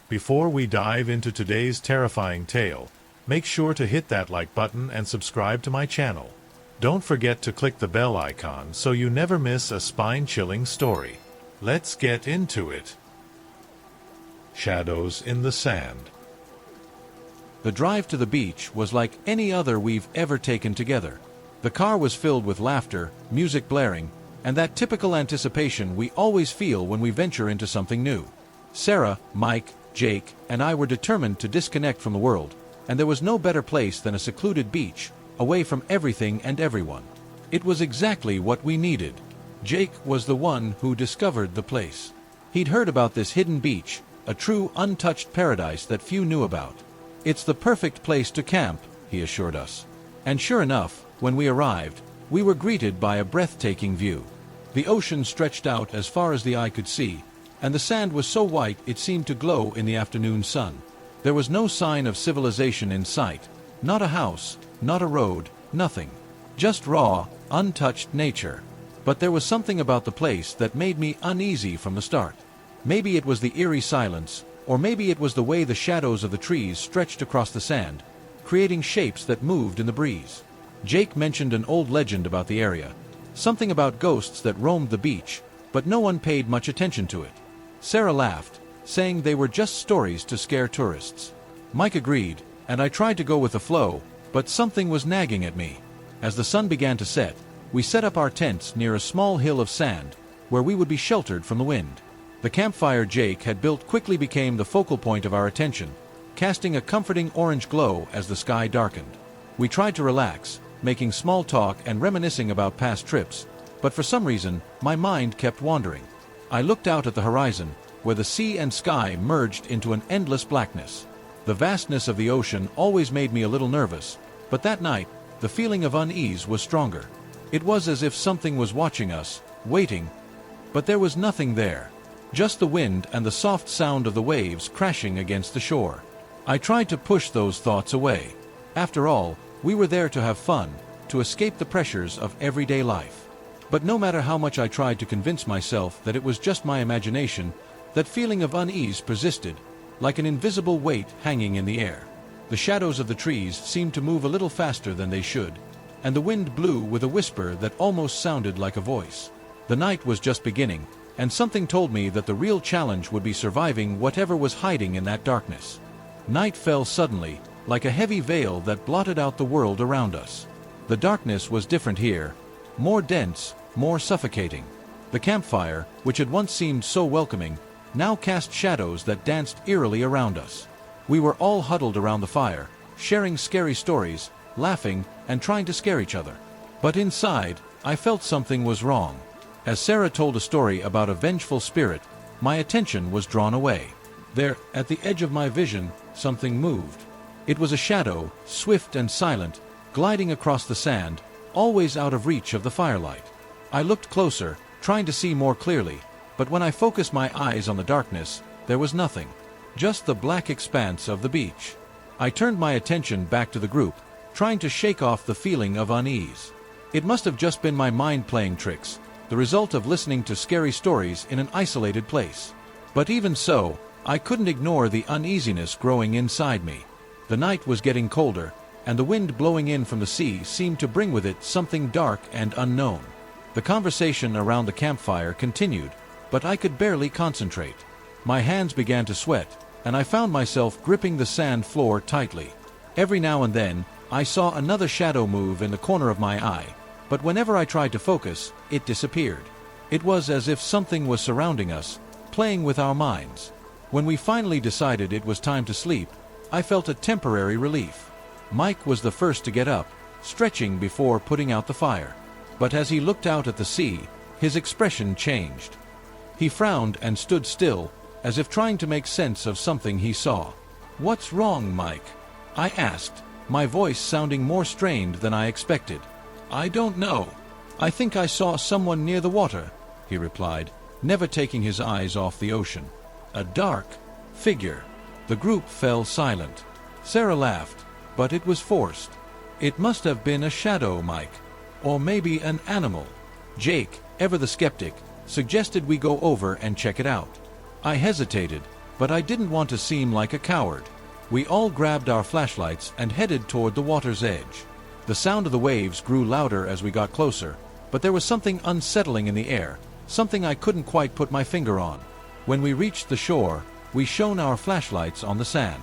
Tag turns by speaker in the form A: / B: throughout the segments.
A: Before we dive into today's terrifying tale, make sure to hit that like button and subscribe to my channel. Don't forget to click the bell icon so you never miss a spine-chilling story. Let's get into it. Shadows in the sand.
B: The drive to the beach was like any other we've ever taken together. The car was filled with laughter, music blaring, and that typical anticipation we always feel when we venture into something new. Sarah, Mike, Jake, and I were determined to disconnect from the world, and there was no better place than a secluded beach, away from everything and everyone. It was exactly what we needed. Jake was the one who discovered the place. He'd heard about this hidden beach, a true untouched paradise that few knew about. "It's the perfect place to camp," he assured us. And sure enough, when we arrived, we were greeted by a breathtaking view. The ocean stretched out as far as the eye could see, and the sand was so white it seemed to glow in the afternoon sun. There was no sign of civilization in sight, not a house, not a road, nothing. Just raw, untouched nature. But there was something about the place that made me uneasy from the start. Maybe it was the eerie silence, or maybe it was the way the shadows of the trees stretched across the sand, creating shapes that moved in the breeze. Jake mentioned an old legend about the area, something about ghosts that roamed the beach, but no one paid much attention to it. Sarah laughed, saying they were just stories to scare tourists. Mike agreed, and I tried to go with the flow, but something was nagging at me. As the sun began to set, we set up our tents near a small hill of sand, where we would be sheltered from the wind. The campfire Jake had built quickly became the focal point of our attention, casting a comforting orange glow as the sky darkened. We tried to relax, making small talk and reminiscing about past trips, but for some reason, my mind kept wandering. I looked out at the horizon, where the sea and sky merged into an endless blackness. The vastness of the ocean always made me a little nervous, but that night, the feeling of unease was stronger. It was as if something was watching us, waiting, but there was nothing there. Just the wind and the soft sound of the waves crashing against the shore. I tried to push those thoughts away. After all, we were there to have fun, to escape the pressures of everyday life. But no matter how much I tried to convince myself that it was just my imagination, that feeling of unease persisted, like an invisible weight hanging in the air. The shadows of the trees seemed to move a little faster than they should, and the wind blew with a whisper that almost sounded like a voice. The night was just beginning, and something told me that the real challenge would be surviving whatever was hiding in that darkness. Night fell suddenly, like a heavy veil that blotted out the world around us. The darkness was different here, more dense, more suffocating. The campfire, which had once seemed so welcoming, now cast shadows that danced eerily around us. We were all huddled around the fire, sharing scary stories, laughing, and trying to scare each other. But inside, I felt something was wrong. As Sarah told a story about a vengeful spirit, my attention was drawn away. There, at the edge of my vision, something moved. It was a shadow, swift and silent, gliding across the sand, always out of reach of the firelight. I looked closer, trying to see more clearly, but when I focused my eyes on the darkness, there was nothing. Just the black expanse of the beach. I turned my attention back to the group, trying to shake off the feeling of unease. It must have just been my mind playing tricks, the result of listening to scary stories in an isolated place. But even so, I couldn't ignore the uneasiness growing inside me. The night was getting colder, and the wind blowing in from the sea seemed to bring with it something dark and unknown. The conversation around the campfire continued, but I could barely concentrate. My hands began to sweat, and I found myself gripping the sand floor tightly. Every now and then, I saw another shadow move in the corner of my eye, but whenever I tried to focus, it disappeared. It was as if something was surrounding us, playing with our minds. When we finally decided it was time to sleep, I felt a temporary relief. Mike was the first to get up, stretching before putting out the fire. But as he looked out at the sea, his expression changed. He frowned and stood still, as if trying to make sense of something he saw. "What's wrong, Mike?" I asked, my voice sounding more strained than I expected. "I don't know. I think I saw someone near the water," he replied, never taking his eyes off the ocean. "A dark figure." The group fell silent. Sarah laughed, but it was forced. "It must have been a shadow, Mike. Or maybe an animal." Jake, ever the skeptic, suggested we go over and check it out. I hesitated, But I didn't want to seem like a coward. We all grabbed our flashlights and headed toward the water's edge. The sound of the waves grew louder as we got closer, but there was something unsettling in the air, something I couldn't quite put my finger on. When we reached the shore, we shone our flashlights on the sand.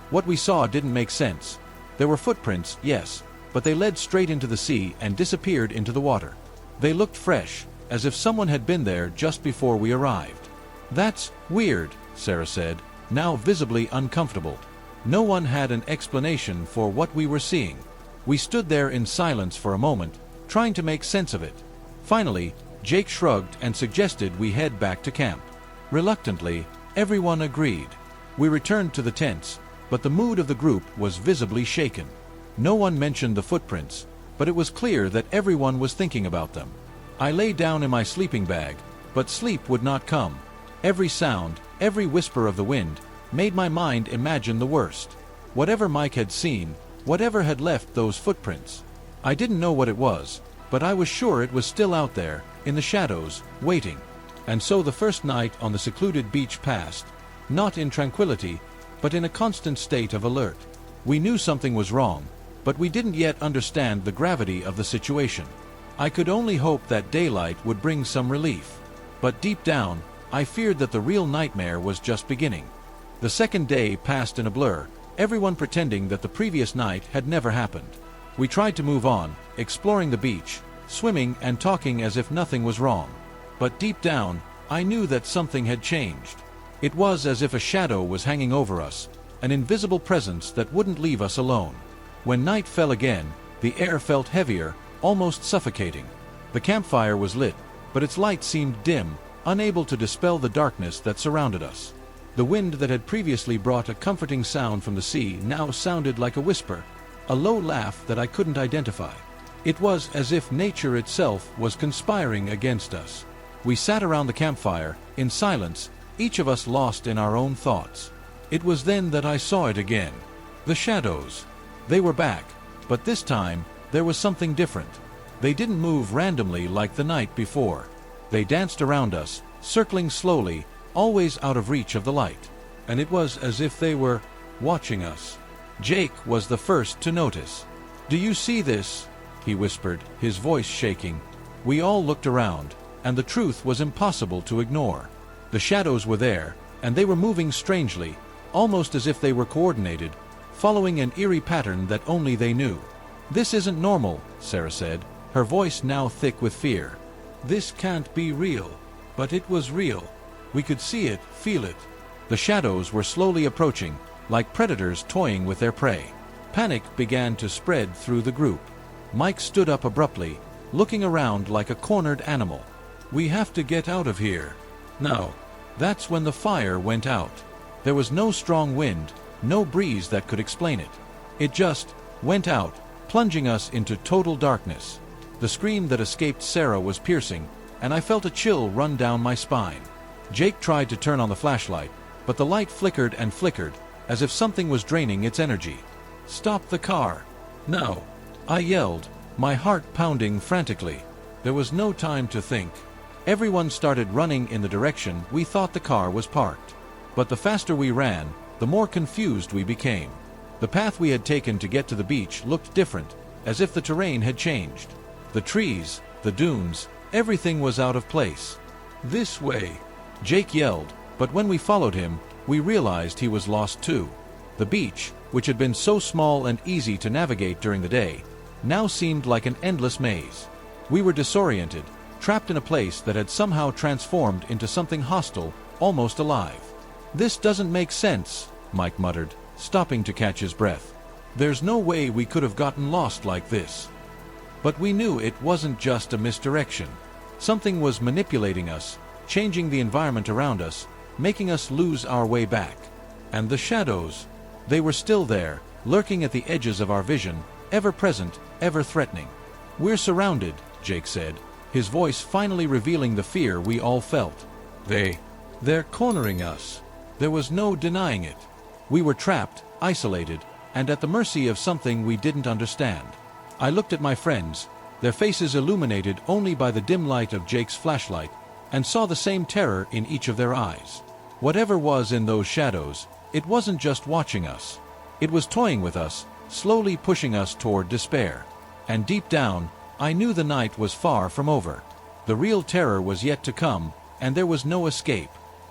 B: What we saw didn't make sense. There were footprints, yes, but they led straight into the sea and disappeared into the water. They looked fresh, as if someone had been there just before we arrived. "That's weird," Sarah said, now visibly uncomfortable. No one had an explanation for what we were seeing. We stood there in silence for a moment, trying to make sense of it. Finally, Jake shrugged and suggested we head back to camp. Reluctantly, everyone agreed. We returned to the tents, but the mood of the group was visibly shaken. No one mentioned the footprints, but it was clear that everyone was thinking about them. I lay down in my sleeping bag, but sleep would not come. Every sound, every whisper of the wind, made my mind imagine the worst. Whatever Mike had seen, whatever had left those footprints. I didn't know what it was, but I was sure it was still out there, in the shadows, waiting. And so the first night on the secluded beach passed, not in tranquility, but in a constant state of alert. We knew something was wrong, but we didn't yet understand the gravity of the situation. I could only hope that daylight would bring some relief. But deep down, I feared that the real nightmare was just beginning. The second day passed in a blur, everyone pretending that the previous night had never happened. We tried to move on, exploring the beach, swimming and talking as if nothing was wrong. But deep down, I knew that something had changed. It was as if a shadow was hanging over us, an invisible presence that wouldn't leave us alone. When night fell again, the air felt heavier, almost suffocating. The campfire was lit, but its light seemed dim, unable to dispel the darkness that surrounded us. The wind that had previously brought a comforting sound from the sea now sounded like a whisper, a low laugh that I couldn't identify. It was as if nature itself was conspiring against us. We sat around the campfire, in silence, each of us lost in our own thoughts. It was then that I saw it again. The shadows. They were back, but this time, there was something different. They didn't move randomly like the night before. They danced around us, circling slowly, always out of reach of the light. And it was as if they were watching us. Jake was the first to notice. "Do you see this?" he whispered, his voice shaking. We all looked around, and the truth was impossible to ignore. The shadows were there, and they were moving strangely, almost as if they were coordinated, following an eerie pattern that only they knew. "This isn't normal," Sarah said, her voice now thick with fear. "This can't be real." But it was real. We could see it, feel it. The shadows were slowly approaching, like predators toying with their prey. Panic began to spread through the group. Mike stood up abruptly, looking around like a cornered animal. "We have to get out of here. Now." That's when the fire went out. There was no strong wind, no breeze that could explain it. It just went out, plunging us into total darkness. The scream that escaped Sarah was piercing, and I felt a chill run down my spine. Jake tried to turn on the flashlight, but the light flickered and flickered, as if something was draining its energy. "Stop the car!" "No!" I yelled, my heart pounding frantically. There was no time to think. Everyone started running in the direction we thought the car was parked. But the faster we ran, the more confused we became. The path we had taken to get to the beach looked different, as if the terrain had changed. The trees, the dunes, everything was out of place. "This way!" Jake yelled, but when we followed him, we realized he was lost too. The beach, which had been so small and easy to navigate during the day, now seemed like an endless maze. We were disoriented, trapped in a place that had somehow transformed into something hostile, almost alive. "This doesn't make sense," Mike muttered, stopping to catch his breath. "There's no way we could have gotten lost like this." But we knew it wasn't just a misdirection. Something was manipulating us, changing the environment around us, making us lose our way back. And the shadows, they were still there, lurking at the edges of our vision, ever present, ever threatening. "We're surrounded," Jake said, his voice finally revealing the fear we all felt. They're cornering us." There was no denying it. We were trapped, isolated, and at the mercy of something we didn't understand. I looked at my friends, their faces illuminated only by the dim light of Jake's flashlight, and saw the same terror in each of their eyes. Whatever was in those shadows, it wasn't just watching us. It was toying with us, slowly pushing us toward despair. And deep down, I knew the night was far from over. The real terror was yet to come, and there was no escape.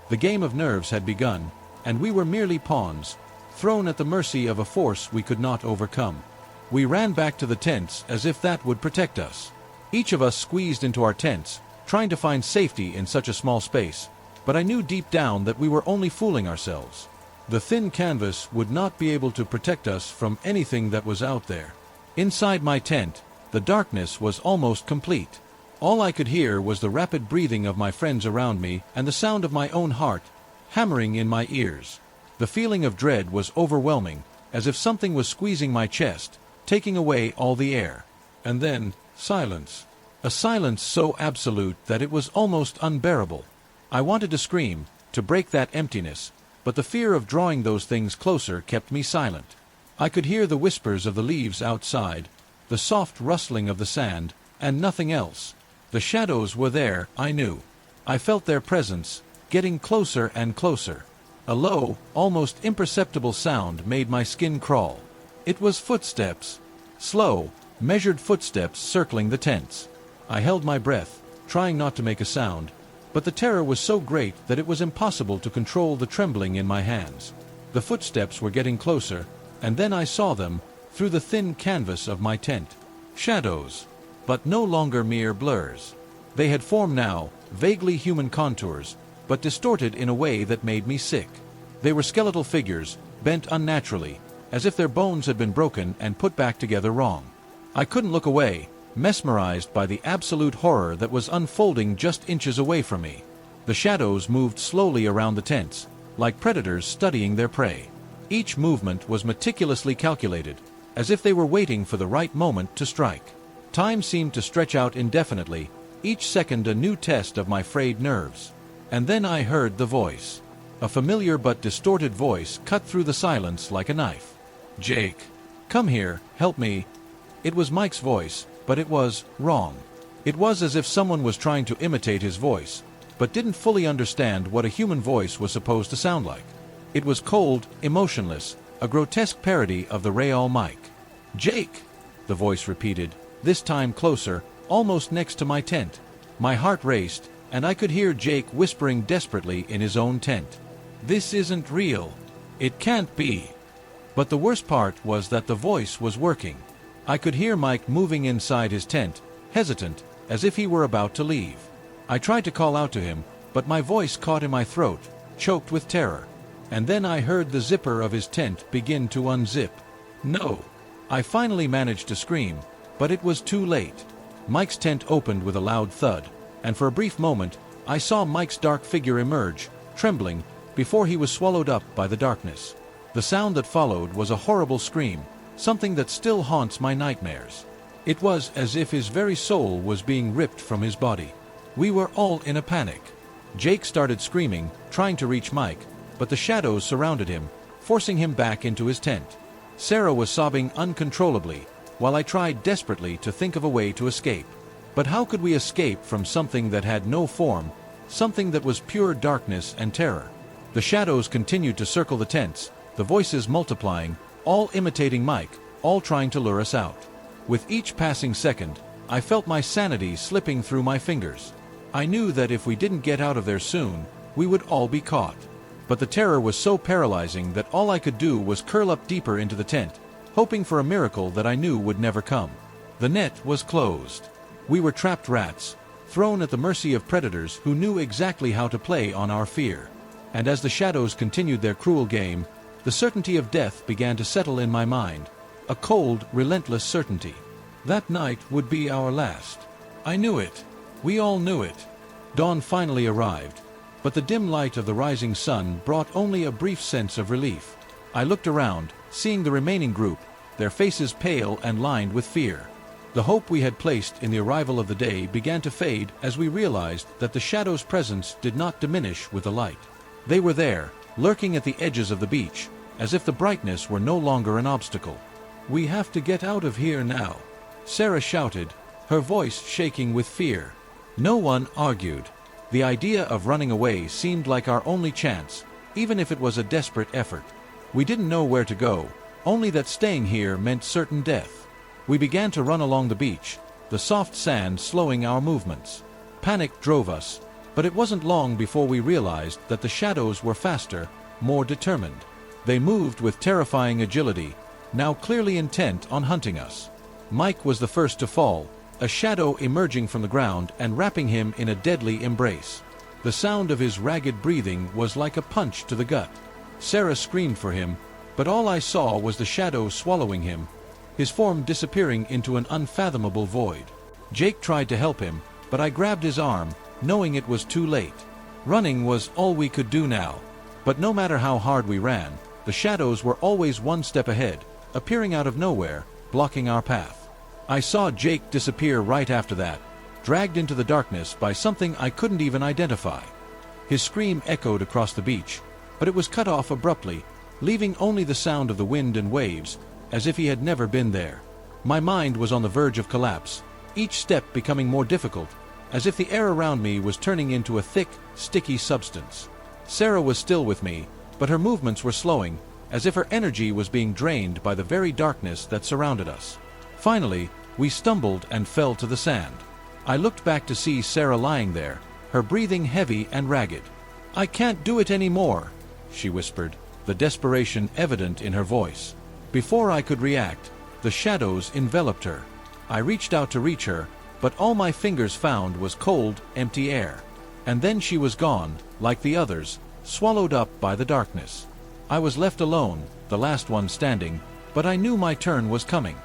B: The game of nerves had begun, and we were merely pawns, thrown at the mercy of a force we could not overcome. We ran back to the tents as if that would protect us. Each of us squeezed into our tents, trying to find safety in such a small space, but I knew deep down that we were only fooling ourselves. The thin canvas would not be able to protect us from anything that was out there. Inside my tent, the darkness was almost complete. All I could hear was the rapid breathing of my friends around me and the sound of my own heart hammering in my ears. The feeling of dread was overwhelming, as if something was squeezing my chest, taking away all the air. And then, silence. A silence so absolute that it was almost unbearable. I wanted to scream, to break that emptiness, but the fear of drawing those things closer kept me silent. I could hear the whispers of the leaves outside, the soft rustling of the sand, and nothing else. The shadows were there, I knew. I felt their presence, getting closer and closer. A low, almost imperceptible sound made my skin crawl. It was footsteps. Slow, measured footsteps circling the tents. I held my breath, trying not to make a sound, but the terror was so great that it was impossible to control the trembling in my hands. The footsteps were getting closer, and then I saw them, through the thin canvas of my tent. Shadows, but no longer mere blurs. They had formed now, vaguely human contours, but distorted in a way that made me sick. They were skeletal figures, bent unnaturally, as if their bones had been broken and put back together wrong. I couldn't look away, mesmerized by the absolute horror that was unfolding just inches away from me. The shadows moved slowly around the tents, like predators studying their prey. Each movement was meticulously calculated, as if they were waiting for the right moment to strike. Time seemed to stretch out indefinitely, each second a new test of my frayed nerves. And then I heard the voice. A familiar but distorted voice cut through the silence like a knife. "Jake, come here, help me." It was Mike's voice, but it was wrong. It was as if someone was trying to imitate his voice, but didn't fully understand what a human voice was supposed to sound like. It was cold, emotionless, a grotesque parody of the real Mike. "Jake," the voice repeated, this time closer, almost next to my tent. My heart raced, and I could hear Jake whispering desperately in his own tent. "This isn't real. It can't be." But the worst part was that the voice was working. I could hear Mike moving inside his tent, hesitant, as if he were about to leave. I tried to call out to him, but my voice caught in my throat, choked with terror. And then I heard the zipper of his tent begin to unzip. "No!" I finally managed to scream, but it was too late. Mike's tent opened with a loud thud, and for a brief moment, I saw Mike's dark figure emerge, trembling, before he was swallowed up by the darkness. The sound that followed was a horrible scream, something that still haunts my nightmares. It was as if his very soul was being ripped from his body. We were all in a panic. Jake started screaming, trying to reach Mike, but the shadows surrounded him, forcing him back into his tent. Sarah was sobbing uncontrollably, while I tried desperately to think of a way to escape. But how could we escape from something that had no form, something that was pure darkness and terror? The shadows continued to circle the tents, the voices multiplying, all imitating Mike, all trying to lure us out. With each passing second, I felt my sanity slipping through my fingers. I knew that if we didn't get out of there soon, we would all be caught. But the terror was so paralyzing that all I could do was curl up deeper into the tent, hoping for a miracle that I knew would never come. The net was closed. We were trapped rats, thrown at the mercy of predators who knew exactly how to play on our fear. And as the shadows continued their cruel game, the certainty of death began to settle in my mind, a cold, relentless certainty. That night would be our last. I knew it. We all knew it. Dawn finally arrived, but the dim light of the rising sun brought only a brief sense of relief. I looked around, seeing the remaining group, their faces pale and lined with fear. The hope we had placed in the arrival of the day began to fade as we realized that the shadows' presence did not diminish with the light. They were there, lurking at the edges of the beach, as if the brightness were no longer an obstacle. "We have to get out of here now," Sarah shouted, her voice shaking with fear. No one argued. The idea of running away seemed like our only chance, even if it was a desperate effort. We didn't know where to go, only that staying here meant certain death. We began to run along the beach, the soft sand slowing our movements. Panic drove us, but it wasn't long before we realized that the shadows were faster, more determined. They moved with terrifying agility, now clearly intent on hunting us. Mike was the first to fall, a shadow emerging from the ground and wrapping him in a deadly embrace. The sound of his ragged breathing was like a punch to the gut. Sarah screamed for him, but all I saw was the shadow swallowing him, his form disappearing into an unfathomable void. Jake tried to help him, but I grabbed his arm, knowing it was too late. Running was all we could do now. But no matter how hard we ran, the shadows were always one step ahead, appearing out of nowhere, blocking our path. I saw Jake disappear right after that, dragged into the darkness by something I couldn't even identify. His scream echoed across the beach, but it was cut off abruptly, leaving only the sound of the wind and waves, as if he had never been there. My mind was on the verge of collapse, each step becoming more difficult, as if the air around me was turning into a thick, sticky substance. Sarah was still with me, but her movements were slowing, as if her energy was being drained by the very darkness that surrounded us. Finally, we stumbled and fell to the sand. I looked back to see Sarah lying there, her breathing heavy and ragged. "I can't do it anymore," she whispered, the desperation evident in her voice. Before I could react, the shadows enveloped her. I reached out to reach her, but all my fingers found was cold, empty air. And then she was gone, like the others, swallowed up by the darkness. I was left alone, the last one standing, but I knew my turn was coming.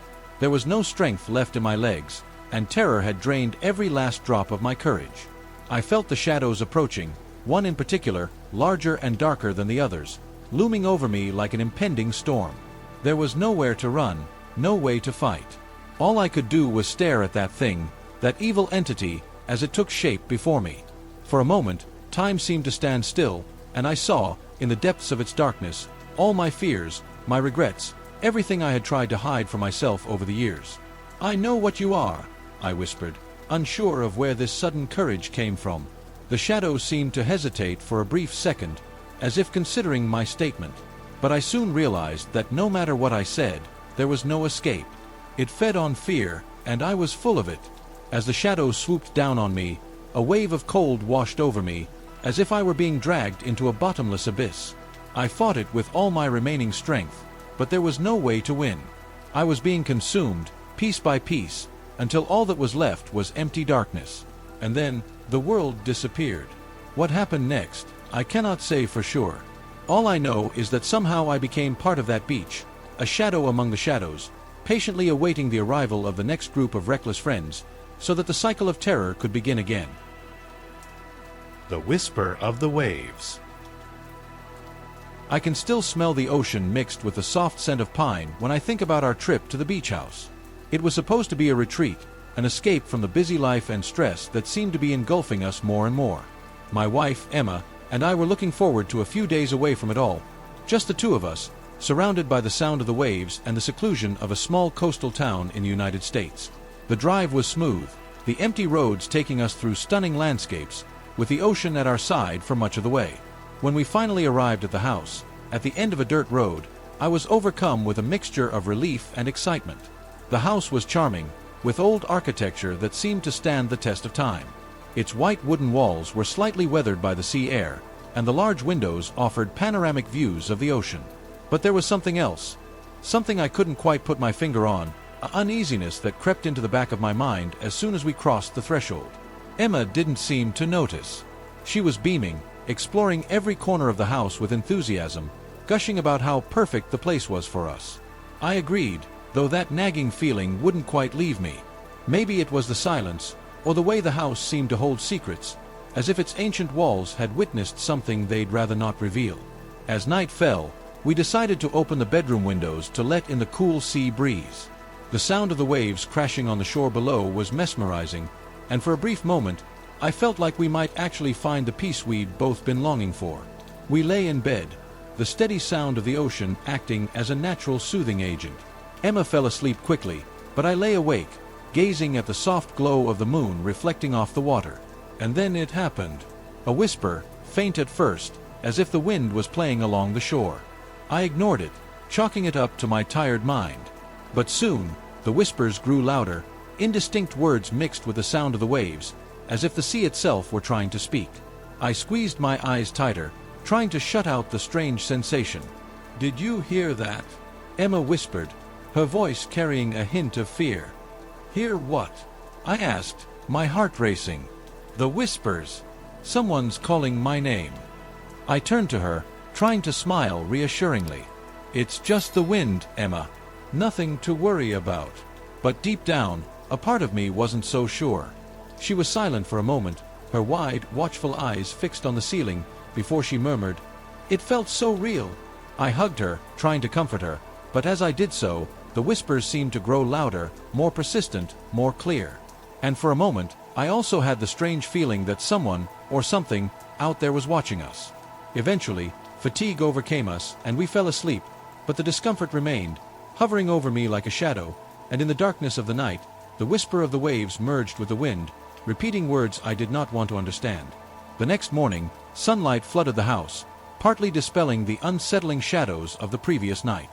B: There was no strength left in my legs, and terror had drained every last drop of my courage. I felt the shadows approaching, one in particular, larger and darker than the others, looming over me like an impending storm. There was nowhere to run, no way to fight. All I could do was stare at that thing, that evil entity, as it took shape before me. For a moment, time seemed to stand still, and I saw, in the depths of its darkness, all my fears, my regrets, everything I had tried to hide from myself over the years. "I know what you are," I whispered, unsure of where this sudden courage came from. The shadow seemed to hesitate for a brief second, as if considering my statement. But I soon realized that no matter what I said, there was no escape. It fed on fear, and I was full of it. As the shadow swooped down on me, a wave of cold washed over me, as if I were being dragged into a bottomless abyss. I fought it with all my remaining strength, but there was no way to win. I was being consumed, piece by piece, until all that was left was empty darkness. And then, the world disappeared. What happened next, I cannot say for sure. All I know is that somehow I became part of that beach, a shadow among the shadows, patiently awaiting the arrival of the next group of reckless friends, so that the cycle of terror could begin again.
A: The whisper of the waves.
B: I can still smell the ocean mixed with the soft scent of pine when I think about our trip to the beach house. It was supposed to be a retreat, an escape from the busy life and stress that seemed to be engulfing us more and more. My wife, Emma, and I were looking forward to a few days away from it all, just the two of us, surrounded by the sound of the waves and the seclusion of a small coastal town in the United States. The drive was smooth, the empty roads taking us through stunning landscapes, with the ocean at our side for much of the way. When we finally arrived at the house, at the end of a dirt road, I was overcome with a mixture of relief and excitement. The house was charming, with old architecture that seemed to stand the test of time. Its white wooden walls were slightly weathered by the sea air, and the large windows offered panoramic views of the ocean. But there was something else, something I couldn't quite put my finger on, an uneasiness that crept into the back of my mind as soon as we crossed the threshold. Emma didn't seem to notice. She was beaming, exploring every corner of the house with enthusiasm, gushing about how perfect the place was for us. I agreed, though that nagging feeling wouldn't quite leave me. Maybe it was the silence, or the way the house seemed to hold secrets, as if its ancient walls had witnessed something they'd rather not reveal. As night fell, we decided to open the bedroom windows to let in the cool sea breeze. The sound of the waves crashing on the shore below was mesmerizing, and for a brief moment, I felt like we might actually find the peace we'd both been longing for. We lay in bed, the steady sound of the ocean acting as a natural soothing agent. Emma fell asleep quickly, but I lay awake, gazing at the soft glow of the moon reflecting off the water. And then it happened. A whisper, faint at first, as if the wind was playing along the shore. I ignored it, chalking it up to my tired mind. But soon, the whispers grew louder, indistinct words mixed with the sound of the waves, as if the sea itself were trying to speak. I squeezed my eyes tighter, trying to shut out the strange sensation. "Did you hear that?" Emma whispered, her voice carrying a hint of fear. "Hear what?" I asked, my heart racing. "The whispers. Someone's calling my name." I turned to her, trying to smile reassuringly. "It's just the wind, Emma. Nothing to worry about." But deep down, a part of me wasn't so sure. She was silent for a moment, her wide, watchful eyes fixed on the ceiling, before she murmured, "It felt so real." I hugged her, trying to comfort her, but as I did so, the whispers seemed to grow louder, more persistent, more clear. And for a moment, I also had the strange feeling that someone, or something, out there was watching us. Eventually, fatigue overcame us, and we fell asleep, but the discomfort remained, hovering over me like a shadow, and in the darkness of the night, the whisper of the waves merged with the wind, repeating words I did not want to understand. The next morning, sunlight flooded the house, partly dispelling the unsettling shadows of the previous night.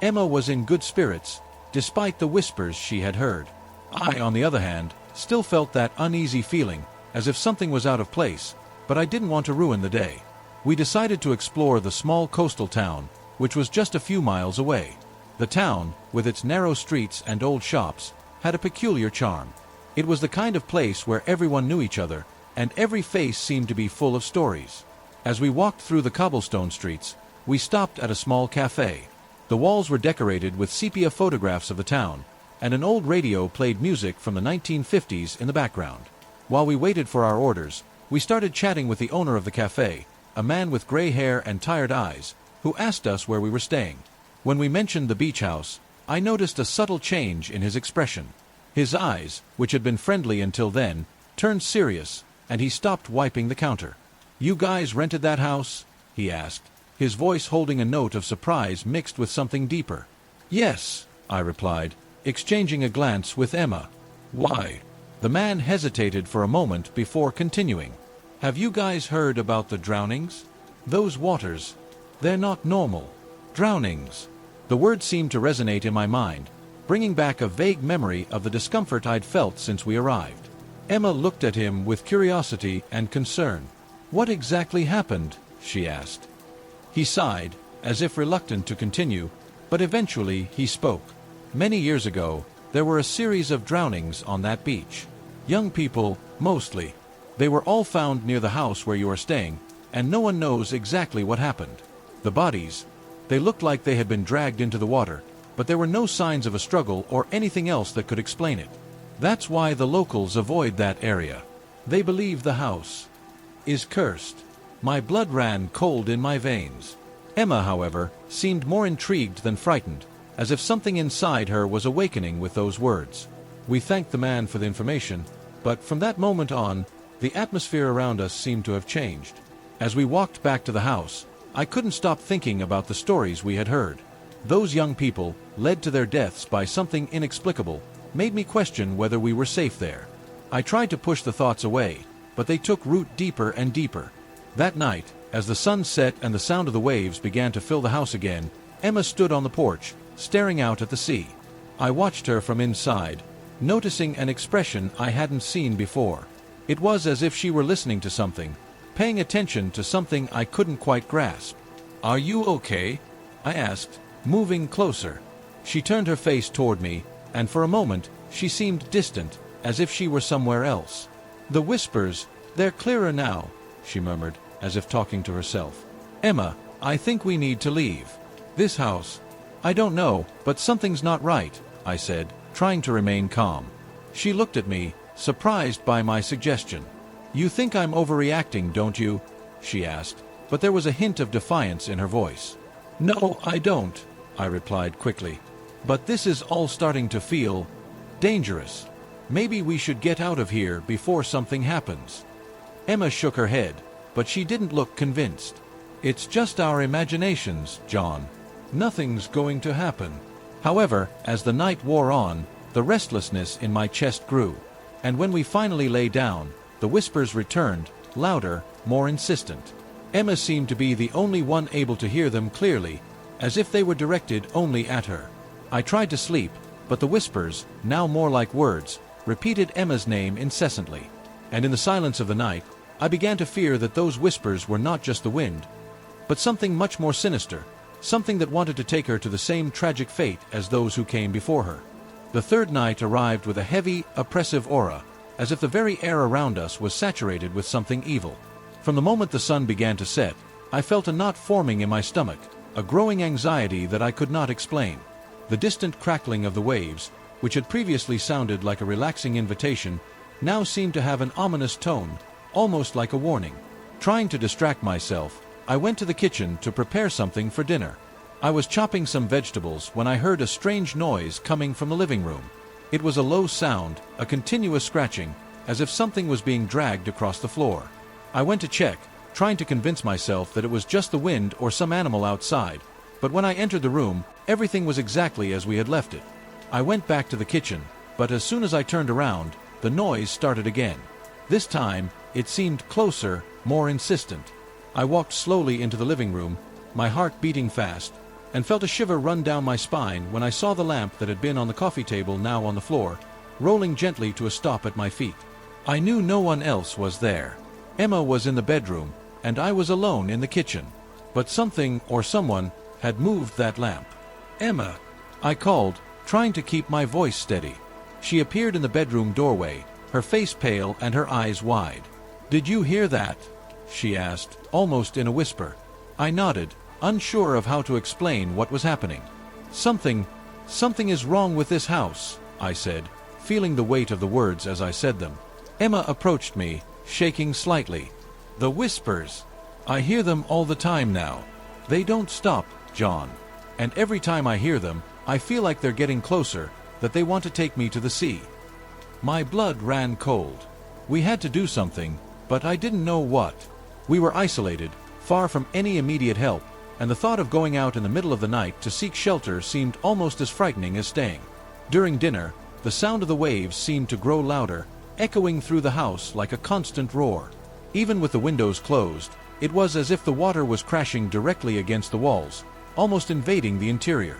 B: Emma was in good spirits, despite the whispers she had heard. I, on the other hand, still felt that uneasy feeling, as if something was out of place, but I didn't want to ruin the day. We decided to explore the small coastal town, which was just a few miles away. The town, with its narrow streets and old shops, had a peculiar charm. It was the kind of place where everyone knew each other, and every face seemed to be full of stories. As we walked through the cobblestone streets, we stopped at a small cafe. The walls were decorated with sepia photographs of the town, and an old radio played music from the 1950s in the background. While we waited for our orders, we started chatting with the owner of the cafe, a man with gray hair and tired eyes, who asked us where we were staying. When we mentioned the beach house, I noticed a subtle change in his expression. His eyes, which had been friendly until then, turned serious, and he stopped wiping the counter. "You guys rented that house?" he asked, his voice holding a note of surprise mixed with something deeper. "Yes," I replied, exchanging a glance with Emma. "Why?" The man hesitated for a moment before continuing. "Have you guys heard about the drownings? Those waters, they're not normal. Drownings." The word seemed to resonate in my mind, bringing back a vague memory of the discomfort I'd felt since we arrived. Emma looked at him with curiosity and concern. "What exactly happened?" she asked. He sighed, as if reluctant to continue, but eventually he spoke. "Many years ago, there were a series of drownings on that beach. Young people, mostly. They were all found near the house where you are staying, and no one knows exactly what happened. The bodies, they looked like they had been dragged into the water, but there were no signs of a struggle or anything else that could explain it. That's why the locals avoid that area. They believe the house is cursed." My blood ran cold in my veins. Emma, however, seemed more intrigued than frightened, as if something inside her was awakening with those words. We thanked the man for the information, but from that moment on, the atmosphere around us seemed to have changed. As we walked back to the house, I couldn't stop thinking about the stories we had heard. Those young people, led to their deaths by something inexplicable, made me question whether we were safe there. I tried to push the thoughts away, but they took root deeper and deeper. That night, as the sun set and the sound of the waves began to fill the house again, Emma stood on the porch, staring out at the sea. I watched her from inside, noticing an expression I hadn't seen before. It was as if she were listening to something, paying attention to something I couldn't quite grasp. "Are you okay?" I asked, moving closer. She turned her face toward me, and for a moment, she seemed distant, as if she were somewhere else. "The whispers, they're clearer now," she murmured, as if talking to herself. "Emma, I think we need to leave. This house, I don't know, but something's not right," I said, trying to remain calm. She looked at me, surprised by my suggestion. "You think I'm overreacting, don't you?" she asked, but there was a hint of defiance in her voice. "No, I don't," I replied quickly. "But this is all starting to feel dangerous. Maybe we should get out of here before something happens." Emma shook her head, but she didn't look convinced. "It's just our imaginations, John. Nothing's going to happen." However, as the night wore on, the restlessness in my chest grew, and when we finally lay down, the whispers returned, louder, more insistent. Emma seemed to be the only one able to hear them clearly, as if they were directed only at her. I tried to sleep, but the whispers, now more like words, repeated Emma's name incessantly. And in the silence of the night, I began to fear that those whispers were not just the wind, but something much more sinister, something that wanted to take her to the same tragic fate as those who came before her. The third night arrived with a heavy, oppressive aura, as if the very air around us was saturated with something evil. From the moment the sun began to set, I felt a knot forming in my stomach, a growing anxiety that I could not explain. The distant crackling of the waves, which had previously sounded like a relaxing invitation, now seemed to have an ominous tone, almost like a warning. Trying to distract myself, I went to the kitchen to prepare something for dinner. I was chopping some vegetables when I heard a strange noise coming from the living room. It was a low sound, a continuous scratching, as if something was being dragged across the floor. I went to check, trying to convince myself that it was just the wind or some animal outside, but when I entered the room, everything was exactly as we had left it. I went back to the kitchen, but as soon as I turned around, the noise started again. This time, it seemed closer, more insistent. I walked slowly into the living room, my heart beating fast, and felt a shiver run down my spine when I saw the lamp that had been on the coffee table now on the floor, rolling gently to a stop at my feet. I knew no one else was there. Emma was in the bedroom, and I was alone in the kitchen. But something or someone had moved that lamp. "Emma!" I called, trying to keep my voice steady. She appeared in the bedroom doorway, her face pale and her eyes wide. "Did you hear that?" she asked, almost in a whisper. I nodded, unsure of how to explain what was happening. Something is wrong with this house," I said, feeling the weight of the words as I said them. Emma approached me, shaking slightly. "The whispers. I hear them all the time now. They don't stop, John. And every time I hear them, I feel like they're getting closer, that they want to take me to the sea." My blood ran cold. We had to do something, but I didn't know what. We were isolated, far from any immediate help, and the thought of going out in the middle of the night to seek shelter seemed almost as frightening as staying. During dinner, the sound of the waves seemed to grow louder, echoing through the house like a constant roar. Even with the windows closed, it was as if the water was crashing directly against the walls, almost invading the interior.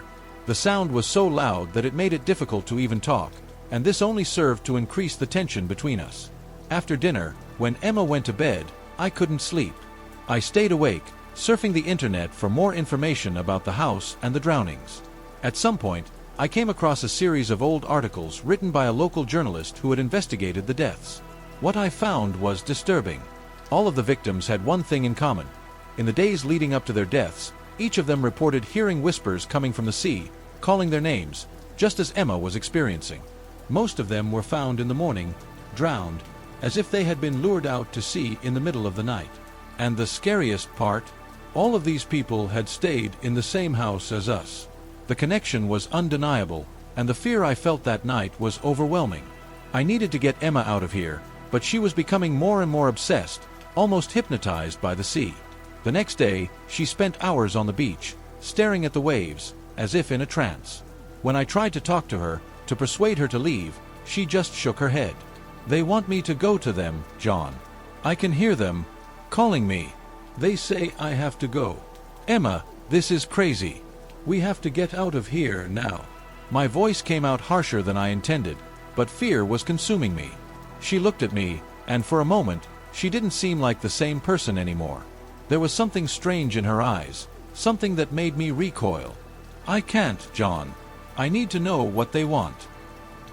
B: The sound was so loud that it made it difficult to even talk, and this only served to increase the tension between us. After dinner, when Emma went to bed, I couldn't sleep. I stayed awake, surfing the internet for more information about the house and the drownings. At some point, I came across a series of old articles written by a local journalist who had investigated the deaths. What I found was disturbing. All of the victims had one thing in common. In the days leading up to their deaths, each of them reported hearing whispers coming from the sea, calling their names, just as Emma was experiencing. Most of them were found in the morning, drowned, as if they had been lured out to sea in the middle of the night. And the scariest part, all of these people had stayed in the same house as us. The connection was undeniable, and the fear I felt that night was overwhelming. I needed to get Emma out of here, but she was becoming more and more obsessed, almost hypnotized by the sea. The next day, she spent hours on the beach, staring at the waves, as if in a trance. When I tried to talk to her, to persuade her to leave, she just shook her head. "They want me to go to them, John. I can hear them calling me. They say I have to go. Emma, this is crazy. We have to get out of here now." My voice came out harsher than I intended, but fear was consuming me. She looked at me, and for a moment, she didn't seem like the same person anymore. There was something strange in her eyes, something that made me recoil. "I can't, John. I need to know what they want."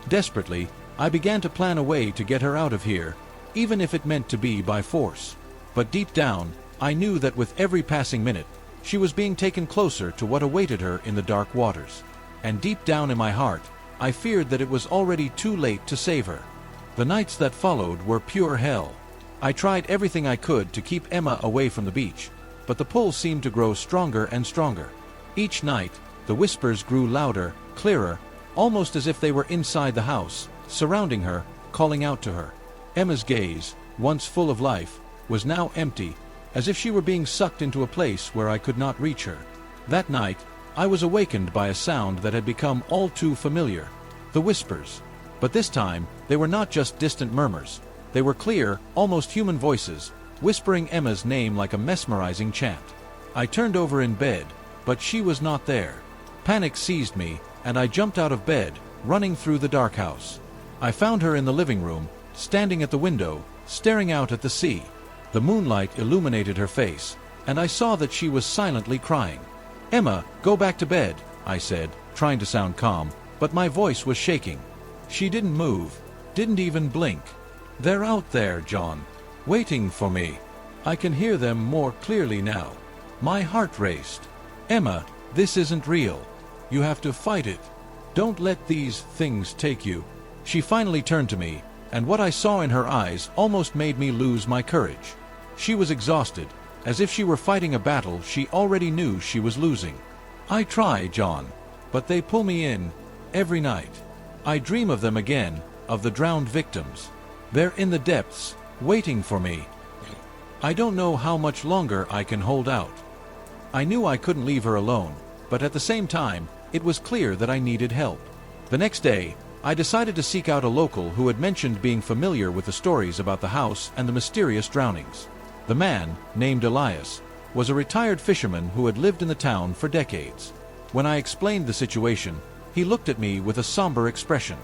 B: Desperately, I began to plan a way to get her out of here, even if it meant to be by force. But deep down, I knew that with every passing minute, she was being taken closer to what awaited her in the dark waters. And deep down in my heart, I feared that it was already too late to save her. The nights that followed were pure hell. I tried everything I could to keep Emma away from the beach, but the pull seemed to grow stronger and stronger. Each night, the whispers grew louder, clearer, almost as if they were inside the house, surrounding her, calling out to her. Emma's gaze, once full of life, was now empty, as if she were being sucked into a place where I could not reach her. That night, I was awakened by a sound that had become all too familiar, the whispers. But this time, they were not just distant murmurs. They were clear, almost human voices, whispering Emma's name like a mesmerizing chant. I turned over in bed, but she was not there. Panic seized me, and I jumped out of bed, running through the dark house. I found her in the living room, standing at the window, staring out at the sea. The moonlight illuminated her face, and I saw that she was silently crying. "Emma, go back to bed," I said, trying to sound calm, but my voice was shaking. She didn't move, didn't even blink. "They're out there, John, waiting for me. I can hear them more clearly now." My heart raced. "Emma, this isn't real. You have to fight it. Don't let these things take you." She finally turned to me, and what I saw in her eyes almost made me lose my courage. She was exhausted, as if she were fighting a battle she already knew she was losing. "I try, John, but they pull me in, every night. I dream of them again, of the drowned victims. They're in the depths, waiting for me. I don't know how much longer I can hold out." I knew I couldn't leave her alone, but at the same time, it was clear that I needed help. The next day, I decided to seek out a local who had mentioned being familiar with the stories about the house and the mysterious drownings. The man, named Elias, was a retired fisherman who had lived in the town for decades. When I explained the situation, he looked at me with a somber expression.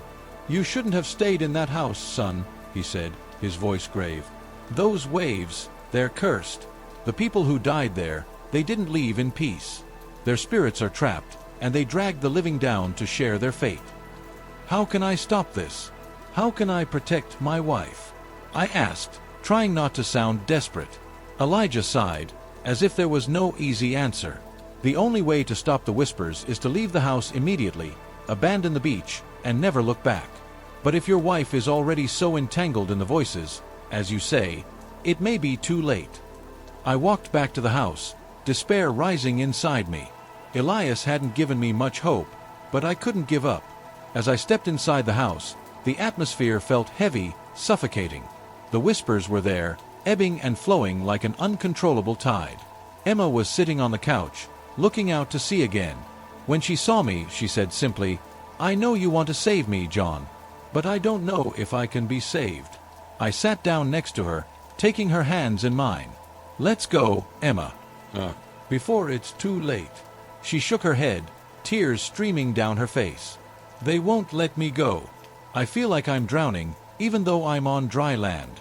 B: "You shouldn't have stayed in that house, son," he said, his voice grave. "Those waves, they're cursed. The people who died there, they didn't leave in peace. Their spirits are trapped, and they dragged the living down to share their fate. How can I stop this? How can I protect my wife?" I asked, trying not to sound desperate. Elijah sighed, as if there was no easy answer. "The only way to stop the whispers is to leave the house immediately, abandon the beach, and never look back. But if your wife is already so entangled in the voices, as you say, it may be too late." I walked back to the house, despair rising inside me. Elias hadn't given me much hope, but I couldn't give up. As I stepped inside the house, the atmosphere felt heavy, suffocating. The whispers were there, ebbing and flowing like an uncontrollable tide. Emma was sitting on the couch, looking out to sea again. When she saw me, she said simply, "I know you want to save me, John, but I don't know if I can be saved." I sat down next to her, taking her hands in mine. "Let's go, Emma, before it's too late." She shook her head, tears streaming down her face. "They won't let me go. I feel like I'm drowning, even though I'm on dry land."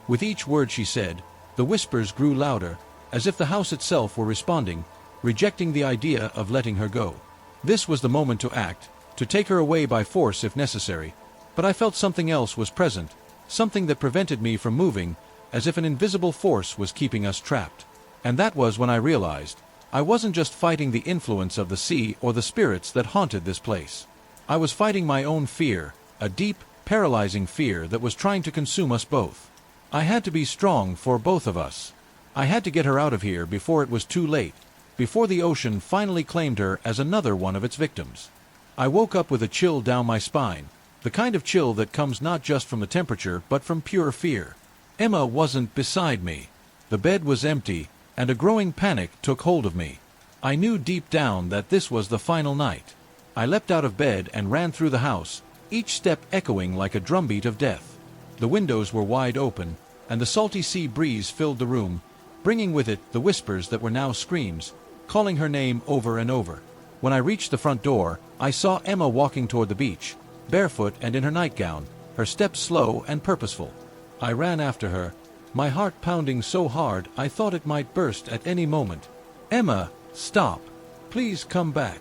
B: With each word she said, the whispers grew louder, as if the house itself were responding, rejecting the idea of letting her go. This was the moment to act, to take her away by force if necessary, but I felt something else was present, something that prevented me from moving, as if an invisible force was keeping us trapped. And that was when I realized I wasn't just fighting the influence of the sea or the spirits that haunted this place. I was fighting my own fear, a deep, paralyzing fear that was trying to consume us both. I had to be strong for both of us. I had to get her out of here before it was too late, before the ocean finally claimed her as another one of its victims. I woke up with a chill down my spine, the kind of chill that comes not just from the temperature but from pure fear. Emma wasn't beside me. The bed was empty, and a growing panic took hold of me. I knew deep down that this was the final night. I leapt out of bed and ran through the house, each step echoing like a drumbeat of death. The windows were wide open, and the salty sea breeze filled the room, bringing with it the whispers that were now screams, calling her name over and over. When I reached the front door, I saw Emma walking toward the beach, barefoot and in her nightgown, her steps slow and purposeful. I ran after her, my heart pounding so hard I thought it might burst at any moment. "Emma, stop! Please come back!"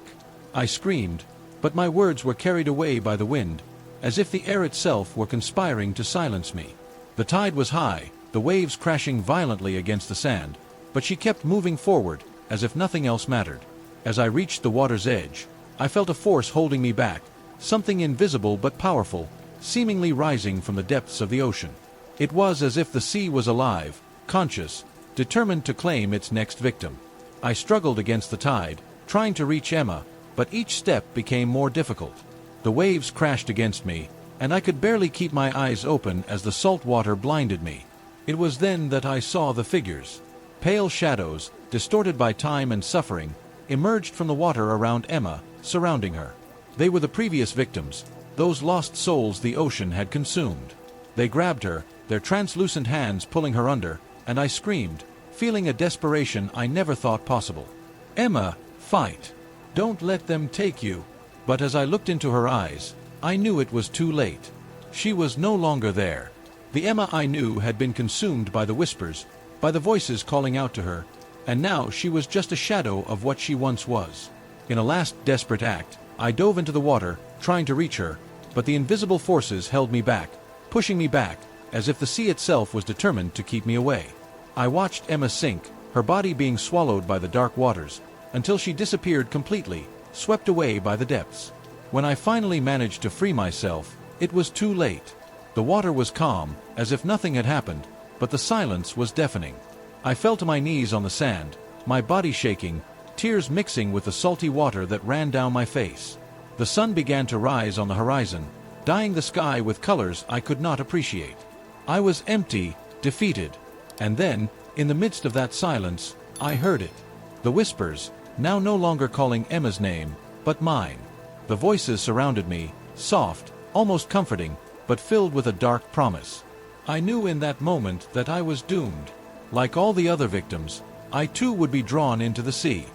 B: I screamed, but my words were carried away by the wind, as if the air itself were conspiring to silence me. The tide was high, the waves crashing violently against the sand, but she kept moving forward, as if nothing else mattered. As I reached the water's edge, I felt a force holding me back, something invisible but powerful, seemingly rising from the depths of the ocean. It was as if the sea was alive, conscious, determined to claim its next victim. I struggled against the tide, trying to reach Emma, but each step became more difficult. The waves crashed against me, and I could barely keep my eyes open as the salt water blinded me. It was then that I saw the figures. Pale shadows, distorted by time and suffering, emerged from the water around Emma, surrounding her. They were the previous victims, those lost souls the ocean had consumed. They grabbed her, their translucent hands pulling her under, and I screamed, feeling a desperation I never thought possible. "Emma, fight! Don't let them take you!" But as I looked into her eyes, I knew it was too late. She was no longer there. The Emma I knew had been consumed by the whispers, by the voices calling out to her, and now she was just a shadow of what she once was. In a last desperate act, I dove into the water, trying to reach her, but the invisible forces held me back, pushing me back, as if the sea itself was determined to keep me away. I watched Emma sink, her body being swallowed by the dark waters, until she disappeared completely, swept away by the depths. When I finally managed to free myself, it was too late. The water was calm, as if nothing had happened, but the silence was deafening. I fell to my knees on the sand, my body shaking, tears mixing with the salty water that ran down my face. The sun began to rise on the horizon, dyeing the sky with colors I could not appreciate. I was empty, defeated. And then, in the midst of that silence, I heard it. The whispers, now no longer calling Emma's name, but mine. The voices surrounded me, soft, almost comforting, but filled with a dark promise. I knew in that moment that I was doomed. Like all the other victims, I too would be drawn into the sea.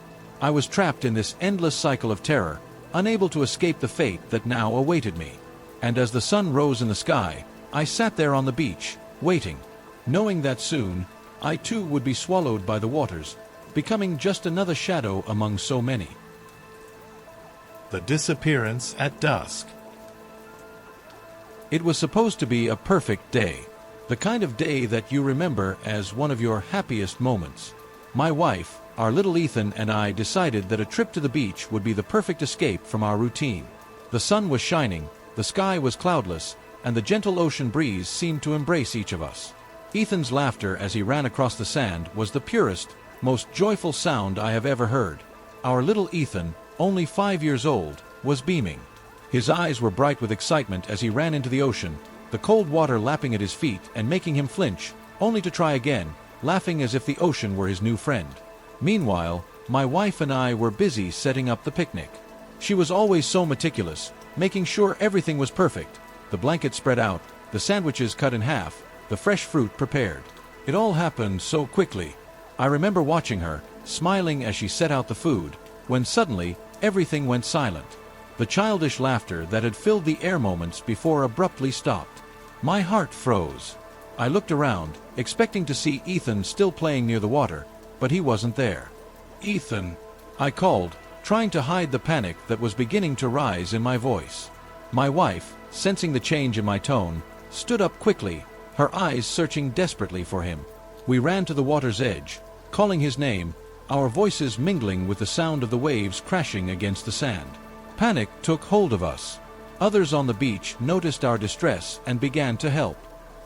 B: I was trapped in this endless cycle of terror, unable to escape the fate that now awaited me. And as the sun rose in the sky, I sat there on the beach, waiting, knowing that soon, I too would be swallowed by the waters, becoming just another shadow among so many.
A: The disappearance at dusk.
B: It was supposed to be a perfect day, the kind of day that you remember as one of your happiest moments. My wife, our little Ethan, and I decided that a trip to the beach would be the perfect escape from our routine. The sun was shining, the sky was cloudless, and the gentle ocean breeze seemed to embrace each of us. Ethan's laughter as he ran across the sand was the purest, most joyful sound I have ever heard. Our little Ethan, only 5 years old, was beaming. His eyes were bright with excitement as he ran into the ocean, the cold water lapping at his feet and making him flinch, only to try again, laughing as if the ocean were his new friend. Meanwhile, my wife and I were busy setting up the picnic. She was always so meticulous, making sure everything was perfect. The blanket spread out, the sandwiches cut in half, the fresh fruit prepared. It all happened so quickly. I remember watching her, smiling as she set out the food, when suddenly, everything went silent. The childish laughter that had filled the air moments before abruptly stopped. My heart froze. I looked around, expecting to see Ethan still playing near the water, but he wasn't there. "Ethan," I called, trying to hide the panic that was beginning to rise in my voice. My wife, sensing the change in my tone, stood up quickly, her eyes searching desperately for him. We ran to the water's edge, calling his name, our voices mingling with the sound of the waves crashing against the sand. Panic took hold of us. Others on the beach noticed our distress and began to help.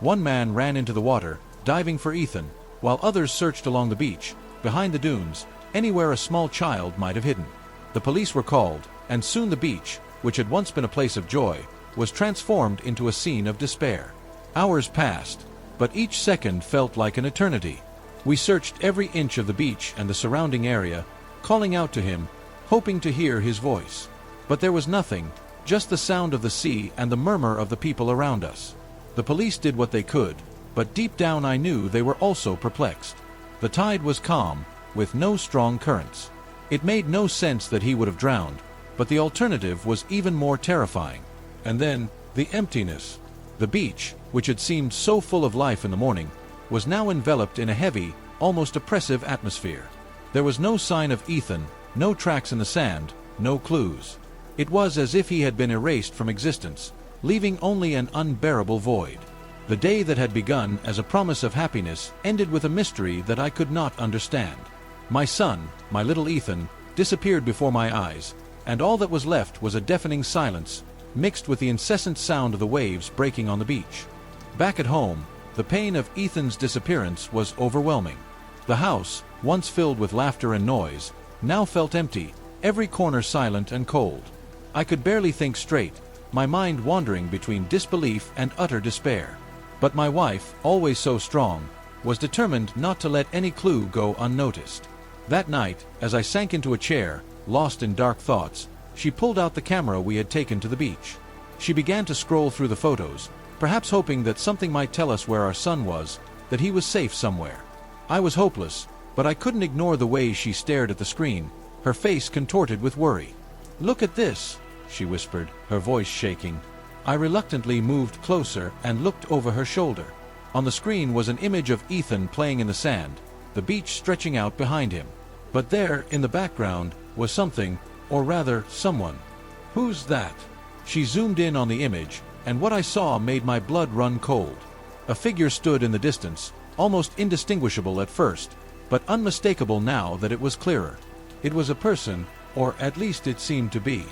B: One man ran into the water, diving for Ethan, while others searched along the beach, behind the dunes, anywhere a small child might have hidden. The police were called, and soon the beach, which had once been a place of joy, was transformed into a scene of despair. Hours passed, but each second felt like an eternity. We searched every inch of the beach and the surrounding area, calling out to him, hoping to hear his voice. But there was nothing, just the sound of the sea and the murmur of the people around us. The police did what they could, but deep down I knew they were also perplexed. The tide was calm, with no strong currents. It made no sense that he would have drowned, but the alternative was even more terrifying. And then, the emptiness. The beach, which had seemed so full of life in the morning, was now enveloped in a heavy, almost oppressive atmosphere. There was no sign of Ethan, no tracks in the sand, no clues. It was as if he had been erased from existence, leaving only an unbearable void. The day that had begun as a promise of happiness ended with a mystery that I could not understand. My son, my little Ethan, disappeared before my eyes, and all that was left was a deafening silence, mixed with the incessant sound of the waves breaking on the beach. Back at home, the pain of Ethan's disappearance was overwhelming. The house, once filled with laughter and noise, now felt empty, every corner silent and cold. I could barely think straight, my mind wandering between disbelief and utter despair. But my wife, always so strong, was determined not to let any clue go unnoticed. That night, as I sank into a chair, lost in dark thoughts, she pulled out the camera we had taken to the beach. She began to scroll through the photos, perhaps hoping that something might tell us where our son was, that he was safe somewhere. I was hopeless, but I couldn't ignore the way she stared at the screen, her face contorted with worry. "Look at this," she whispered, her voice shaking. I reluctantly moved closer and looked over her shoulder. On the screen was an image of Ethan playing in the sand, the beach stretching out behind him. But there, in the background, was something, or rather, someone. "Who's that?" She zoomed in on the image, and what I saw made my blood run cold. A figure stood in the distance, almost indistinguishable at first, but unmistakable now that it was clearer. It was a person, or at least it seemed to be.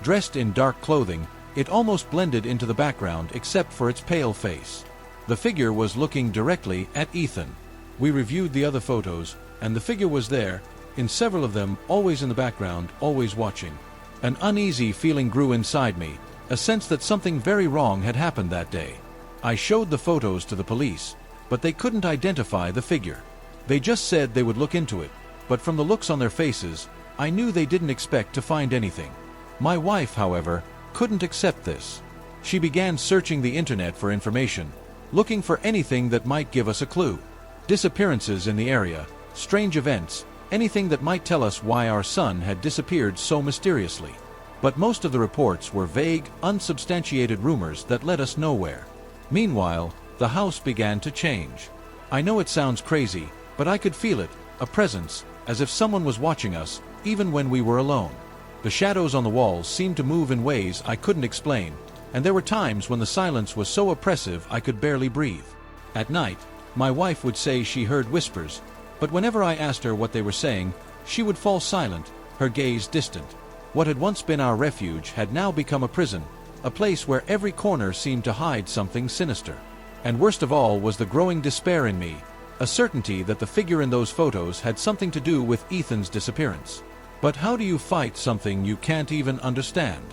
B: Dressed in dark clothing, it almost blended into the background except for its pale face. The figure was looking directly at Ethan. We reviewed the other photos, and the figure was there, in several of them, always in the background, always watching. An uneasy feeling grew inside me, a sense that something very wrong had happened that day. I showed the photos to the police, but they couldn't identify the figure. They just said they would look into it, but from the looks on their faces, I knew they didn't expect to find anything. My wife, however, couldn't accept this. She began searching the internet for information, looking for anything that might give us a clue. Disappearances in the area, strange events, anything that might tell us why our son had disappeared so mysteriously. But most of the reports were vague, unsubstantiated rumors that led us nowhere. Meanwhile, the house began to change. I know it sounds crazy, but I could feel it, a presence, as if someone was watching us, even when we were alone. The shadows on the walls seemed to move in ways I couldn't explain, and there were times when the silence was so oppressive I could barely breathe. At night, my wife would say she heard whispers, but whenever I asked her what they were saying, she would fall silent, her gaze distant. What had once been our refuge had now become a prison, a place where every corner seemed to hide something sinister. And worst of all was the growing despair in me, a certainty that the figure in those photos had something to do with Ethan's disappearance. But how do you fight something you can't even understand?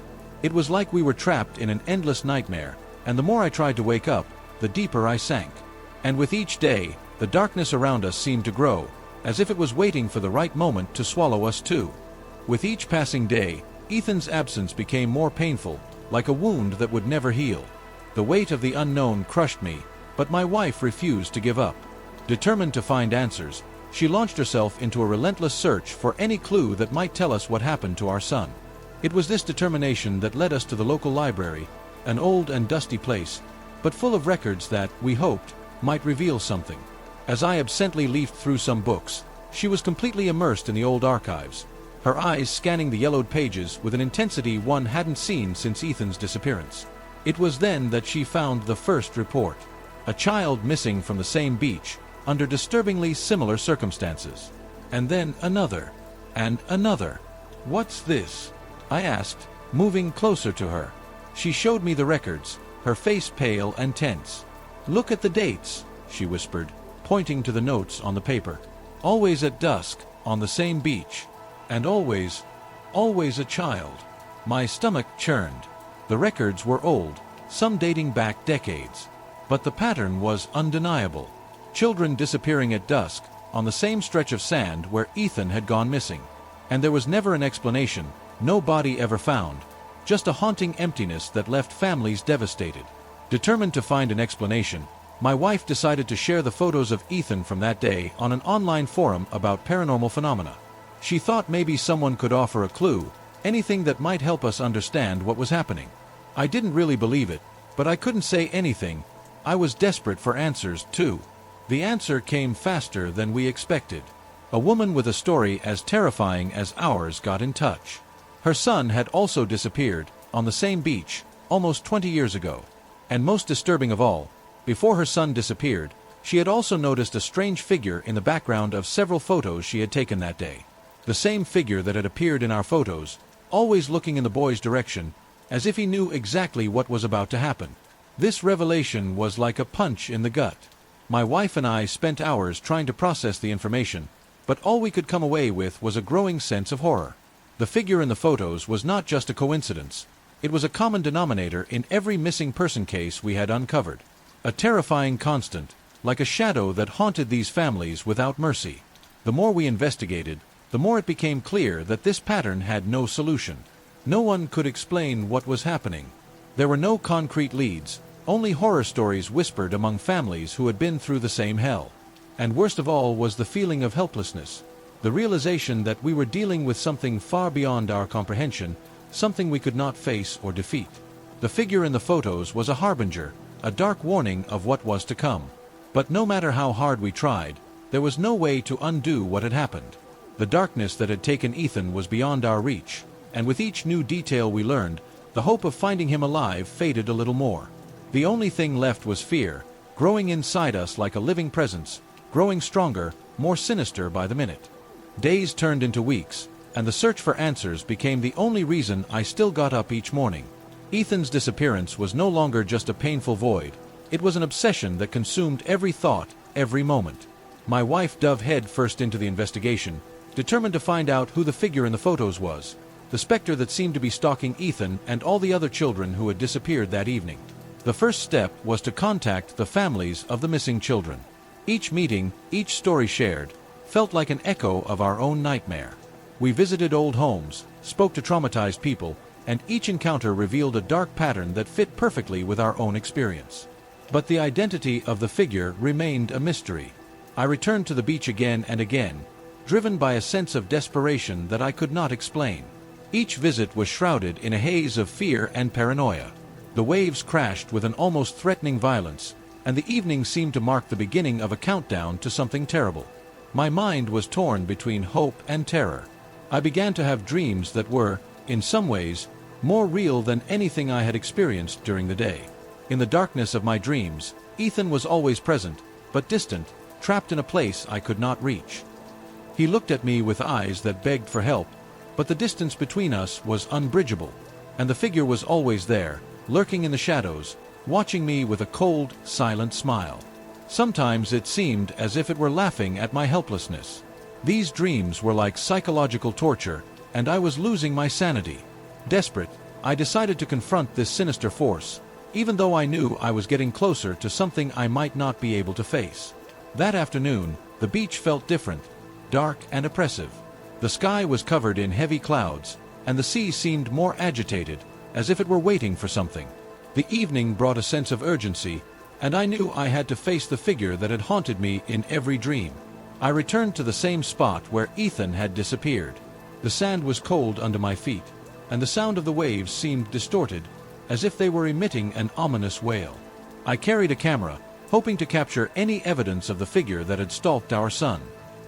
B: It was like we were trapped in an endless nightmare, and the more I tried to wake up, the deeper I sank. And with each day, the darkness around us seemed to grow, as if it was waiting for the right moment to swallow us too. With each passing day, Ethan's absence became more painful, like a wound that would never heal. The weight of the unknown crushed me, but my wife refused to give up. Determined to find answers, she launched herself into a relentless search for any clue that might tell us what happened to our son. It was this determination that led us to the local library, an old and dusty place, but full of records that, we hoped, might reveal something. As I absently leafed through some books, she was completely immersed in the old archives, her eyes scanning the yellowed pages with an intensity one hadn't seen since Ethan's disappearance. It was then that she found the first report. A child missing from the same beach, under disturbingly similar circumstances. And then another. And another. "What's this?" I asked, moving closer to her. She showed me the records, her face pale and tense. "Look at the dates," she whispered, pointing to the notes on the paper. "Always at dusk, on the same beach. And always a child." My stomach churned. The records were old, some dating back decades. But the pattern was undeniable. Children disappearing at dusk, on the same stretch of sand where Ethan had gone missing. And there was never an explanation, no body ever found, just a haunting emptiness that left families devastated. Determined to find an explanation, my wife decided to share the photos of Ethan from that day on an online forum about paranormal phenomena. She thought maybe someone could offer a clue, anything that might help us understand what was happening. I didn't really believe it, but I couldn't say anything. I was desperate for answers, too. The answer came faster than we expected. A woman with a story as terrifying as ours got in touch. Her son had also disappeared, on the same beach, almost 20 years ago. And most disturbing of all, before her son disappeared, she had also noticed a strange figure in the background of several photos she had taken that day. The same figure that had appeared in our photos, always looking in the boy's direction, as if he knew exactly what was about to happen. This revelation was like a punch in the gut. My wife and I spent hours trying to process the information, but all we could come away with was a growing sense of horror. The figure in the photos was not just a coincidence. It was a common denominator in every missing person case we had uncovered. A terrifying constant, like a shadow that haunted these families without mercy. The more we investigated, the more it became clear that this pattern had no solution. No one could explain what was happening. There were no concrete leads, only horror stories whispered among families who had been through the same hell. And worst of all was the feeling of helplessness. The realization that we were dealing with something far beyond our comprehension, something we could not face or defeat. The figure in the photos was a harbinger, a dark warning of what was to come. But no matter how hard we tried, there was no way to undo what had happened. The darkness that had taken Ethan was beyond our reach, and with each new detail we learned, the hope of finding him alive faded a little more. The only thing left was fear, growing inside us like a living presence, growing stronger, more sinister by the minute. Days turned into weeks, and the search for answers became the only reason I still got up each morning. Ethan's disappearance was no longer just a painful void. It was an obsession that consumed every thought, every moment. My wife dove head first into the investigation, determined to find out who the figure in the photos was, the specter that seemed to be stalking Ethan and all the other children who had disappeared that evening. The first step was to contact the families of the missing children. Each meeting, each story shared, felt like an echo of our own nightmare. We visited old homes, spoke to traumatized people, and each encounter revealed a dark pattern that fit perfectly with our own experience. But the identity of the figure remained a mystery. I returned to the beach again and again, driven by a sense of desperation that I could not explain. Each visit was shrouded in a haze of fear and paranoia. The waves crashed with an almost threatening violence, and the evening seemed to mark the beginning of a countdown to something terrible. My mind was torn between hope and terror. I began to have dreams that were, in some ways, more real than anything I had experienced during the day. In the darkness of my dreams, Ethan was always present, but distant, trapped in a place I could not reach. He looked at me with eyes that begged for help, but the distance between us was unbridgeable, and the figure was always there, lurking in the shadows, watching me with a cold, silent smile. Sometimes it seemed as if it were laughing at my helplessness. These dreams were like psychological torture, and I was losing my sanity. Desperate, I decided to confront this sinister force, even though I knew I was getting closer to something I might not be able to face. That afternoon, the beach felt different, dark and oppressive. The sky was covered in heavy clouds, and the sea seemed more agitated, as if it were waiting for something. The evening brought a sense of urgency, and I knew I had to face the figure that had haunted me in every dream. I returned to the same spot where Ethan had disappeared. The sand was cold under my feet, and the sound of the waves seemed distorted, as if they were emitting an ominous wail. I carried a camera, hoping to capture any evidence of the figure that had stalked our son.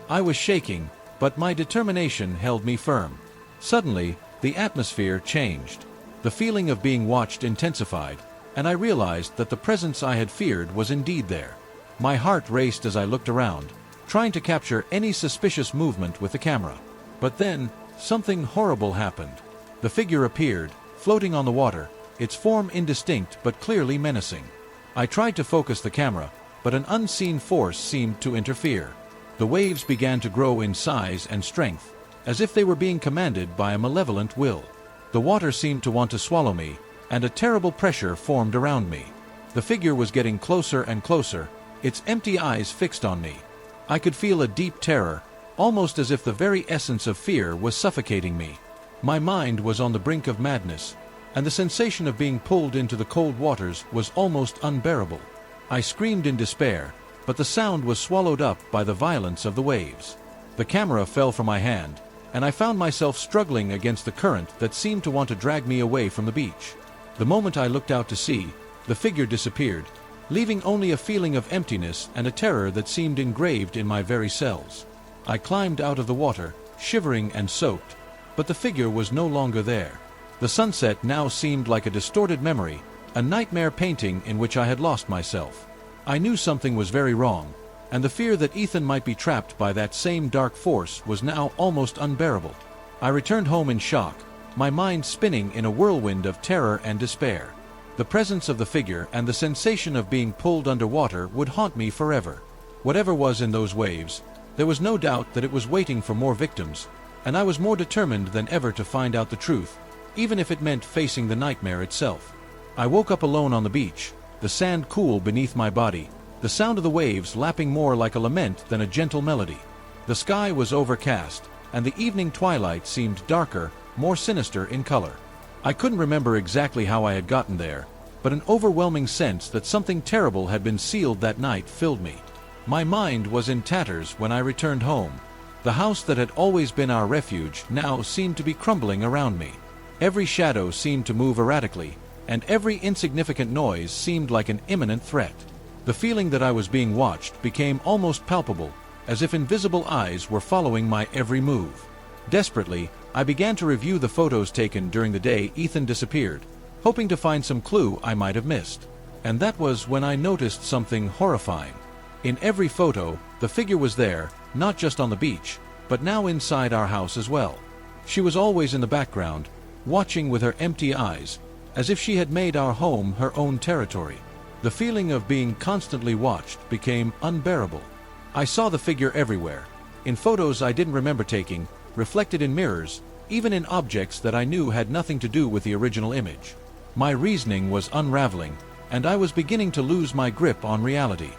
B: I was shaking, but my determination held me firm. Suddenly, the atmosphere changed. The feeling of being watched intensified, and I realized that the presence I had feared was indeed there. My heart raced as I looked around, trying to capture any suspicious movement with the camera. But then, something horrible happened. The figure appeared, floating on the water, its form indistinct but clearly menacing. I tried to focus the camera, but an unseen force seemed to interfere. The waves began to grow in size and strength, as if they were being commanded by a malevolent will. The water seemed to want to swallow me, and a terrible pressure formed around me. The figure was getting closer and closer, its empty eyes fixed on me. I could feel a deep terror, almost as if the very essence of fear was suffocating me. My mind was on the brink of madness, and the sensation of being pulled into the cold waters was almost unbearable. I screamed in despair, but the sound was swallowed up by the violence of the waves. The camera fell from my hand, and I found myself struggling against the current that seemed to want to drag me away from the beach. The moment I looked out to sea, the figure disappeared, leaving only a feeling of emptiness and a terror that seemed engraved in my very cells. I climbed out of the water, shivering and soaked, but the figure was no longer there. The sunset now seemed like a distorted memory, a nightmare painting in which I had lost myself. I knew something was very wrong, and the fear that Ethan might be trapped by that same dark force was now almost unbearable. I returned home in shock, my mind spinning in a whirlwind of terror and despair. The presence of the figure and the sensation of being pulled underwater would haunt me forever. Whatever was in those waves, there was no doubt that it was waiting for more victims, and I was more determined than ever to find out the truth, even if it meant facing the nightmare itself. I woke up alone on the beach, the sand cool beneath my body, the sound of the waves lapping more like a lament than a gentle melody. The sky was overcast, and the evening twilight seemed darker, more sinister in color. I couldn't remember exactly how I had gotten there, but an overwhelming sense that something terrible had been sealed that night filled me. My mind was in tatters when I returned home. The house that had always been our refuge now seemed to be crumbling around me. Every shadow seemed to move erratically, and every insignificant noise seemed like an imminent threat. The feeling that I was being watched became almost palpable, as if invisible eyes were following my every move. Desperately, I began to review the photos taken during the day Ethan disappeared, hoping to find some clue I might have missed. And that was when I noticed something horrifying. In every photo, the figure was there, not just on the beach, but now inside our house as well. She was always in the background, watching with her empty eyes, as if she had made our home her own territory. The feeling of being constantly watched became unbearable. I saw the figure everywhere, in photos I didn't remember taking, reflected in mirrors, even in objects that I knew had nothing to do with the original image. My reasoning was unraveling, and I was beginning to lose my grip on reality.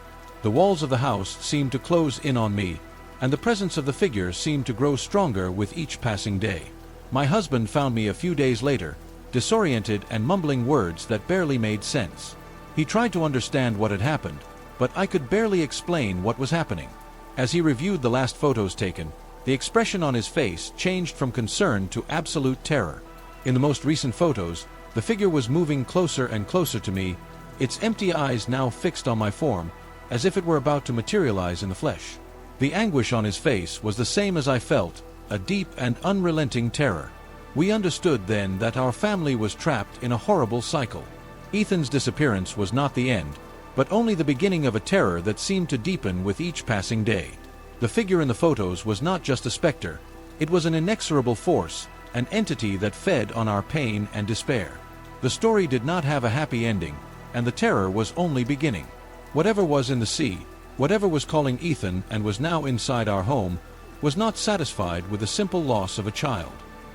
B: The walls of the house seemed to close in on me, and the presence of the figure seemed to grow stronger with each passing day. My husband found me a few days later, disoriented and mumbling words that barely made sense. He tried to understand what had happened, but I could barely explain what was happening. As he reviewed the last photos taken, the expression on his face changed from concern to absolute terror. In the most recent photos, the figure was moving closer and closer to me, its empty eyes now fixed on my form, as if it were about to materialize in the flesh. The anguish on his face was the same as I felt, a deep and unrelenting terror. We understood then that our family was trapped in a horrible cycle. Ethan's disappearance was not the end, but only the beginning of a terror that seemed to deepen with each passing day. The figure in the photos was not just a specter, it was an inexorable force, an entity that fed on our pain and despair. The story did not have a happy ending, and the terror was only beginning. Whatever was in the sea, whatever was calling Ethan and was now inside our home, was not satisfied with the simple loss of a child.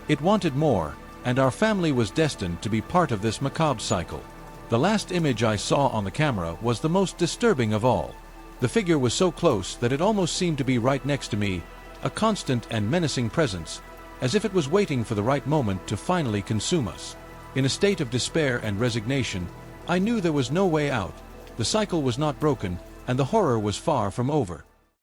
B: It wanted more, and our family was destined to be part of this macabre cycle. The last image I saw on the camera was the most disturbing of all. The figure was so close that it almost seemed to be right next to me, a constant and menacing presence, as if it was waiting for the right moment to finally consume us. In a state of despair and resignation, I knew there was no way out. The cycle was not broken, and the horror was far from over.